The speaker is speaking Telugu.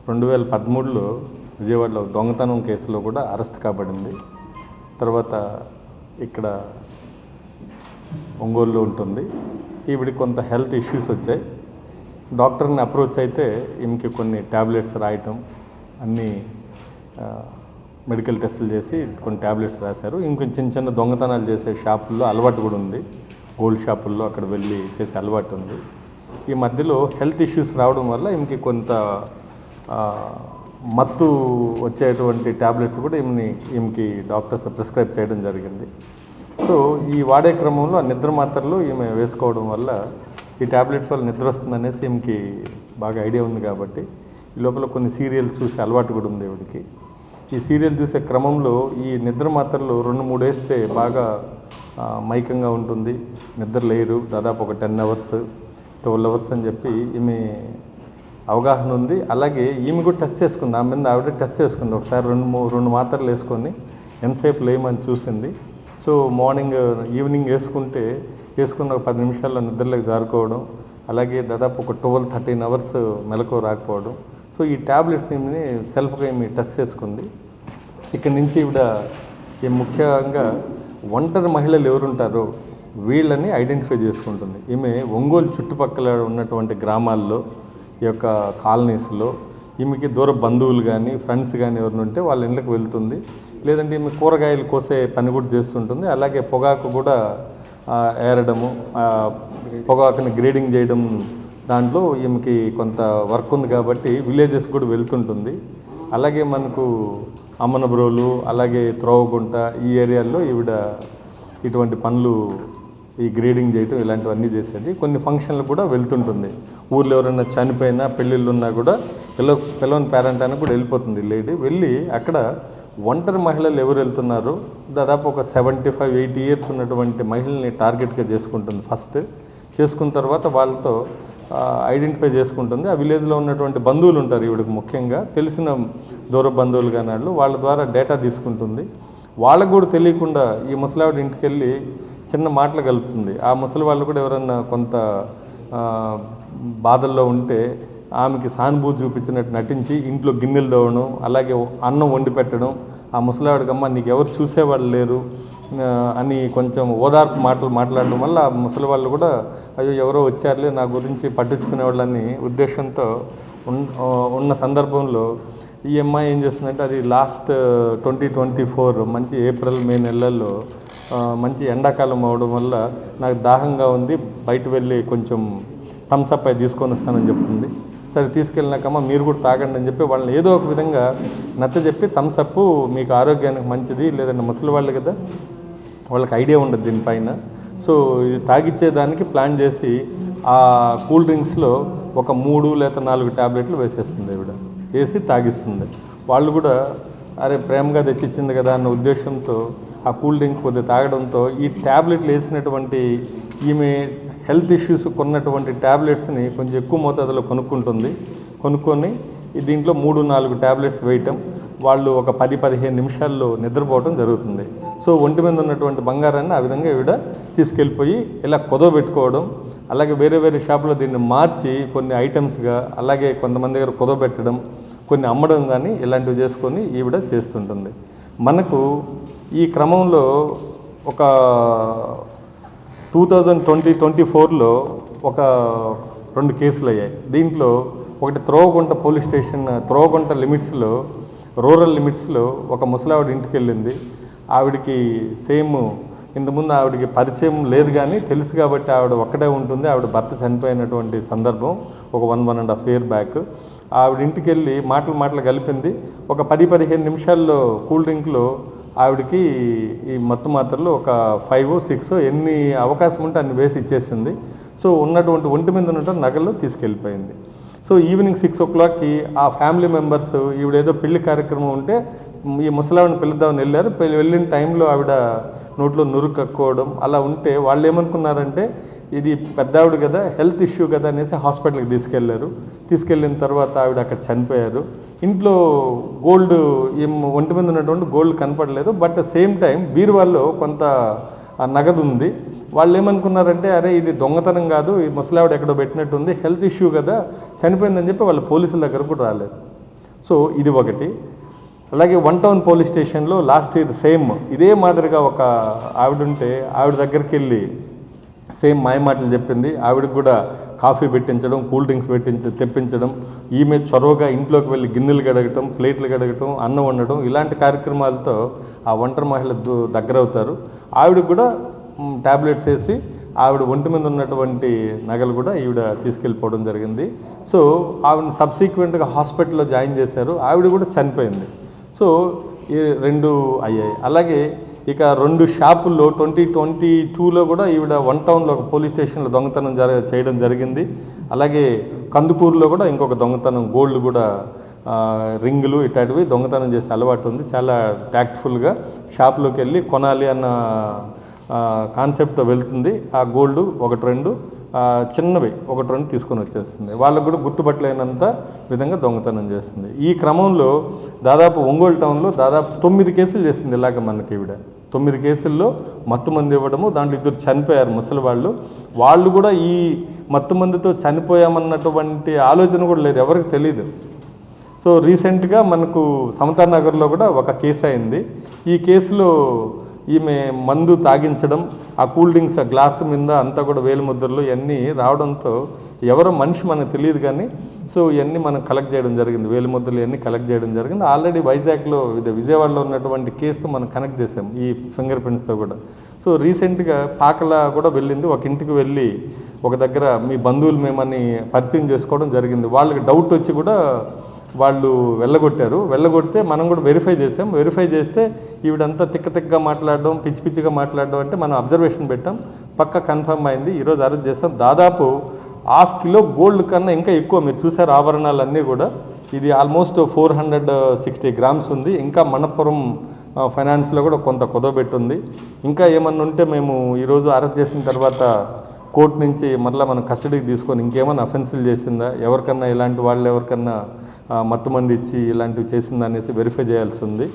2013లో విజయవాడలో దొంగతనం కేసులో కూడా అరెస్ట్ కాబడింది. తర్వాత ఇక్కడ ఒంగోలులో ఉంటుంది. ఈవిడికి కొంత హెల్త్ ఇష్యూస్ వచ్చాయి. డాక్టర్ని అప్రోచ్ అయితే ఈమెకి కొన్ని ట్యాబ్లెట్స్ రాయటం, అన్నీ మెడికల్ టెస్టులు చేసి కొన్ని ట్యాబ్లెట్స్ రాశారు. ఇంకొంచెం చిన్న దొంగతనాలు చేసే షాపుల్లో అలవాటు కూడా ఉంది. గోల్డ్ షాపుల్లో అక్కడ వెళ్ళి చేసే అలవాటు ఉంది. ఈ మధ్యలో హెల్త్ ఇష్యూస్ రావడం వల్ల ఈమెకి కొంత మత్తు వచ్చేటువంటి ట్యాబ్లెట్స్ కూడా ఈమెకి డాక్టర్స్ ప్రిస్క్రైబ్ చేయడం జరిగింది. సో ఈ వాడే క్రమంలో ఆ నిద్ర మాత్రలు ఈమె వేసుకోవడం వల్ల ఈ ట్యాబ్లెట్స్ వల్ల నిద్ర వస్తుందనేసి ఈమెకి బాగా ఐడియా ఉంది. కాబట్టి ఈ లోపల కొన్ని సీరియల్స్ చూసే అలవాటు కూడా ఉంది ఈవిడికి. ఈ సీరియల్ చూసే క్రమంలో ఈ నిద్ర మాత్రలు 2-3 వేస్తే బాగా మైకంగా ఉంటుంది, నిద్ర లేరు. దాదాపు ఒక 10 అవర్స్ 12 అవర్స్ అని చెప్పి ఈమె అవగాహన ఉంది. అలాగే ఈమె కూడా టెస్ట్ చేసుకుంది, ఆమె మీద ఆవిడ టెస్ట్ చేసుకుంది. ఒకసారి 2 మాత్రలు వేసుకొని ఎంతసేపు లేమని చూసింది. సో ఈవినింగ్ వేసుకున్న ఒక 10 నిమిషాల్లో నిద్రలోకి జారుకోవడం, అలాగే దాదాపు ఒక 12-13 అవర్స్ మెలకు రాకపోవడం. సో ఈ ట్యాబ్లెట్స్ ఈమెని సెల్ఫ్గా ఈమె టెస్ట్ చేసుకుంది. ఇక్కడి నుంచి ఈవిడ ముఖ్యంగా ఒంటరి మహిళలు ఎవరుంటారో వీళ్ళని ఐడెంటిఫై చేసుకుంటుంది. ఈమె ఒంగోలు చుట్టుపక్కల ఉన్నటువంటి గ్రామాల్లో, ఈ యొక్క కాలనీస్లో ఈమెకి దూర బంధువులు కానీ ఫ్రెండ్స్ కానీ ఎవరిని ఉంటే వాళ్ళ ఇళ్ళకి వెళ్తుంది. లేదంటే ఈమె కూరగాయలు కోసే పని కూడా చేస్తుంటుంది. అలాగే పొగాకు కూడా ఏరడము, పొగాకుని గ్రేడింగ్ చేయడం, దాంట్లో ఈమెకి కొంత వర్క్ ఉంది కాబట్టి విలేజెస్ కూడా వెళ్తుంటుంది. అలాగే మనకు అమ్మనబ్రోలు, అలాగే త్రోవగుంట, ఈ ఏరియాల్లో ఈవిడ ఇటువంటి పనులు, ఈ గ్రేడింగ్ చేయటం ఇలాంటివన్నీ చేసేది. కొన్ని ఫంక్షన్లు కూడా వెళ్తుంటుంది. ఊర్లో ఎవరైనా చనిపోయినా, పెళ్ళిళ్ళు ఉన్నా కూడా పిల్లవని పేరెంట్ అయినా కూడా వెళ్ళిపోతుంది లేడీ. వెళ్ళి అక్కడ ఒంటరి మహిళలు ఎవరు వెళ్తున్నారో దాదాపు ఒక 75-80 ఇయర్స్ ఉన్నటువంటి మహిళల్ని టార్గెట్గా చేసుకుంటుంది. ఫస్ట్ చేసుకున్న తర్వాత వాళ్ళతో ఐడెంటిఫై చేసుకుంటుంది. ఆ విలేజ్లో ఉన్నటువంటి బంధువులు ఉంటారు ఈవిడకి, ముఖ్యంగా తెలిసిన దూర బంధువులు కానీ వాళ్ళ ద్వారా డేటా తీసుకుంటుంది. వాళ్ళకు కూడా తెలియకుండా ఈ ముసలావిడ ఇంటికి వెళ్ళి చిన్న మాటలు కలుపుతుంది. ఆ ముసలి వాళ్ళు కూడా ఎవరన్నా కొంత బాధల్లో ఉంటే ఆమెకి సానుభూతి చూపించినట్టు నటించి ఇంట్లో గిన్నెలు తోవడం, అలాగే అన్నం వండి పెట్టడం. ఆ ముసలావిడకమ్మ నీకు ఎవరు చూసేవాళ్ళు లేరు అని కొంచెం ఓదార్పు మాట్లాడడం వల్ల ఆ ముసలి వాళ్ళు కూడా అయ్యో ఎవరో వచ్చారులే నా గురించి పట్టించుకునేవాళ్ళని ఉద్దేశంతో ఉన్న సందర్భంలో ఈ అమ్మాయి ఏం చేస్తుందంటే, అది లాస్ట్ 2024 మంచి ఏప్రిల్-మే నెలల్లో మంచి ఎండాకాలం అవడం వల్ల నాకు దాహంగా ఉంది, బయట వెళ్ళి కొంచెం థమ్స్అప్ అయి తీసుకొని వస్తానని చెప్తుంది. సరే తీసుకెళ్ళినాకమ్మా మీరు కూడా తాగండి అని చెప్పి వాళ్ళని ఏదో ఒక విధంగా నచ్చజెప్పి థమ్స్అప్ మీకు ఆరోగ్యానికి మంచిది, లేదంటే ముసలి వాళ్ళు కదా వాళ్ళకి ఐడియా ఉండదు దీనిపైన. సో ఇది తాగిచ్చేదానికి ప్లాన్ చేసి ఆ కూల్ డ్రింక్స్లో ఒక 3 లేదా 4 ట్యాబ్లెట్లు వేసేస్తుంది ఈవిడ, వేసి తాగిస్తుంది. వాళ్ళు కూడా అరే ప్రేమగా తెచ్చిచ్చింది కదా అన్న ఉద్దేశంతో ఆ కూల్ డ్రింక్ కొద్దిగా తాగడంతో ఈ ట్యాబ్లెట్లు వేసినటువంటి ఈమె హెల్త్ ఇష్యూస్ కొన్నటువంటి ట్యాబ్లెట్స్ని కొంచెం ఎక్కువ మోతాదులో కొనుక్కొని దీంట్లో 3-4 ట్యాబ్లెట్స్ వేయటం, వాళ్ళు ఒక 10-15 నిమిషాల్లో నిద్రపోవడం జరుగుతుంది. సో ఒంటి మీద ఉన్నటువంటి బంగారాన్ని ఆ విధంగా ఈవిడ తీసుకెళ్ళిపోయి ఇలా కుదవబెట్టుకోవడం, అలాగే వేరే షాపులో దీన్ని మార్చి కొన్ని ఐటమ్స్గా, అలాగే కొంతమంది దగ్గర కుదవబెట్టడం, కొన్ని అమ్మడం కానీ ఇలాంటివి చేసుకొని ఈవిడ చేస్తుంటుంది. మనకు ఈ క్రమంలో ఒక 2024లో ఒక 2 కేసులు అయ్యాయి. దీంట్లో ఒకటి త్రోవగుంట పోలీస్ స్టేషన్, త్రోవగుంట లిమిట్స్లో, రూరల్ లిమిట్స్లో ఒక ముసలావిడ ఇంటికి వెళ్ళింది. ఆవిడికి సేమ్ ఇంతకుముందు ఆవిడకి పరిచయం లేదు కానీ తెలుసు కాబట్టి ఆవిడ ఒక్కటే ఉంటుంది. ఆవిడ భర్త చనిపోయినటువంటి సందర్భం ఒక 1-1.5 ఇయర్ బ్యాక్. ఆవిడ ఇంటికి వెళ్ళి మాటలు కలిపింది. ఒక 10-15 నిమిషాల్లో కూల్ డ్రింక్లో ఆవిడకి ఈ మత్తు మాత్రలు ఒక 5-6 ఎన్ని అవకాశం ఉంటే అన్ని వేసి ఇచ్చేసింది. సో ఉన్నటువంటి ఒంటి మీద ఉన్నటువంటి నగలు తీసుకెళ్ళిపోయింది. సో ఈవినింగ్ 6 o'clockకి ఆ ఫ్యామిలీ మెంబర్స్ ఈవిడేదో పెళ్లి కార్యక్రమం ఉంటే ఈ ముసలావిడని పిలుద్దామని వెళ్ళారు. వెళ్ళిన టైంలో ఆవిడ నోట్లో నురుగు కక్కుకోవడం అలా ఉంటే వాళ్ళు ఏమనుకున్నారంటే ఇది పెద్దావిడ కదా, హెల్త్ ఇష్యూ కదా అనేసి హాస్పిటల్కి తీసుకెళ్ళిన తర్వాత ఆవిడ అక్కడ చనిపోయారు. ఇంట్లో గోల్డ్ ఒంటి మీద ఉన్నటువంటి గోల్డ్ కనపడలేదు. బట్ సేమ్ టైం బీరువాల్లో కొంత నగదు ఉంది. వాళ్ళు ఏమనుకున్నారంటే అరే ఇది దొంగతనం కాదు, ఈ ముసలావిడ ఎక్కడో పెట్టినట్టుంది, హెల్త్ ఇష్యూ కదా చనిపోయిందని చెప్పి వాళ్ళు పోలీసుల దగ్గర కూడా రాలేదు. సో ఇది ఒకటి. అలాగే 1 టౌన్ పోలీస్ స్టేషన్లో లాస్ట్ ఇయర్ సేమ్ ఇదే మాదిరిగా ఒక ఆవిడ ఉంటే ఆవిడ దగ్గరికి వెళ్ళి సేమ్ మాయమాటలు చెప్పింది. ఆవిడకి కూడా కాఫీ పెట్టించడం, కూల్ డ్రింక్స్ తెప్పించడం, ఈమె చొరవగా ఇంట్లోకి వెళ్ళి గిన్నెలు కడగటం, ప్లేట్లు కడగటం, అన్నం వండడం, ఇలాంటి కార్యక్రమాలతో ఆ ఒంటరి మహిళ దగ్గర అవుతారు. ఆవిడకి కూడా ట్యాబ్లెట్స్ వేసి ఆవిడ ఒంటి మీద ఉన్నటువంటి నగలు కూడా ఈవిడ తీసుకెళ్ళిపోవడం జరిగింది. సో ఆవిడని సబ్సీక్వెంట్గా హాస్పిటల్లో జాయిన్ చేశారు. ఆవిడ కూడా చనిపోయింది. సో ఈ 2 అయ్యాయి. అలాగే ఇక 2 షాపుల్లో 2022లో కూడా ఈవిడ 1 టౌన్లో ఒక పోలీస్ స్టేషన్లో దొంగతనం చేయడం జరిగింది. అలాగే కందుకూరులో కూడా ఇంకొక దొంగతనం, గోల్డ్ కూడా రింగులు ఇట్లాంటివి దొంగతనం చేసే అలవాటు ఉంది. చాలా ట్యాక్ట్ఫుల్గా షాప్లోకి వెళ్ళి కొనాలి అన్న కాన్సెప్ట్తో వెళ్తుంది. ఆ గోల్డ్ 1-2 చిన్నవి 1-2 తీసుకొని వచ్చేస్తుంది. వాళ్ళకు కూడా గుర్తుపట్టలేనంత విధంగా దొంగతనం చేస్తుంది. ఈ క్రమంలో దాదాపు ఒంగోలు టౌన్లో దాదాపు 9 కేసులు చేసింది. ఇలాగ మనకి ఈవిడ 9 కేసుల్లో మత్తుమంది ఇవ్వడము, దాంట్లో 2 చనిపోయారు ముసలి వాళ్ళు. వాళ్ళు కూడా ఈ మత్తుమందితో చనిపోయామన్నటువంటి ఆలోచన కూడా లేదు, ఎవరికి తెలియదు. సో రీసెంట్గా మనకు సమతానగర్లో కూడా ఒక కేసు అయింది. ఈ కేసులో ఈమె మందు తాగించడం, ఆ కూల్ డ్రింక్స్ ఆ గ్లాసు మీద అంతా కూడా వేలిముద్రలు ఇవన్నీ రావడంతో ఎవరో మనిషి మనకు తెలియదు కానీ సో ఇవన్నీ మనం కలెక్ట్ చేయడం జరిగింది. వేలిముద్రలు ఇవన్నీ కలెక్ట్ చేయడం జరిగింది. ఆల్రెడీ వైజాగ్లో విజయవాడలో ఉన్నటువంటి కేసుతో మనం కనెక్ట్ చేసాం ఈ ఫింగర్ ప్రింట్స్తో కూడా. సో రీసెంట్గా పాకల కూడా వెళ్ళింది. ఒక ఇంటికి వెళ్ళి ఒక దగ్గర మీ బంధువులు మేమని పరిచయం చేసుకోవడం జరిగింది. వాళ్ళకి డౌట్ వచ్చి కూడా వాళ్ళు వెళ్ళగొడితే మనం కూడా వెరిఫై చేసాం. వెరిఫై చేస్తే ఈవిడంతా తిక్కగా మాట్లాడడం, పిచ్చిగా మాట్లాడడం అంటే మనం అబ్జర్వేషన్ పెట్టాం. పక్క కన్ఫర్మ్ అయింది. ఈరోజు అరెస్ట్ చేసాం. దాదాపు 1/2 కిలో గోల్డ్ కన్నా ఇంకా ఎక్కువ మీరు చూసారు ఆభరణాలన్నీ కూడా. ఇది ఆల్మోస్ట్ 460 గ్రామ్స్ ఉంది. ఇంకా మనపురం ఫైనాన్స్లో కూడా కొంత కుదవబెట్టుంది. ఇంకా ఏమన్నా ఉంటే మేము ఈరోజు అరెస్ట్ చేసిన తర్వాత కోర్టు నుంచి మరలా మనం కస్టడీకి తీసుకొని ఇంకేమైనా అఫెన్సులు చేసిందా, ఎవరికన్నా ఇలాంటి వాళ్ళు ఎవరికన్నా మత్తుమంది ఇచ్చి ఇలాంటివి చేసిందా అనేసి వెరిఫై చేయాల్సి ఉంది.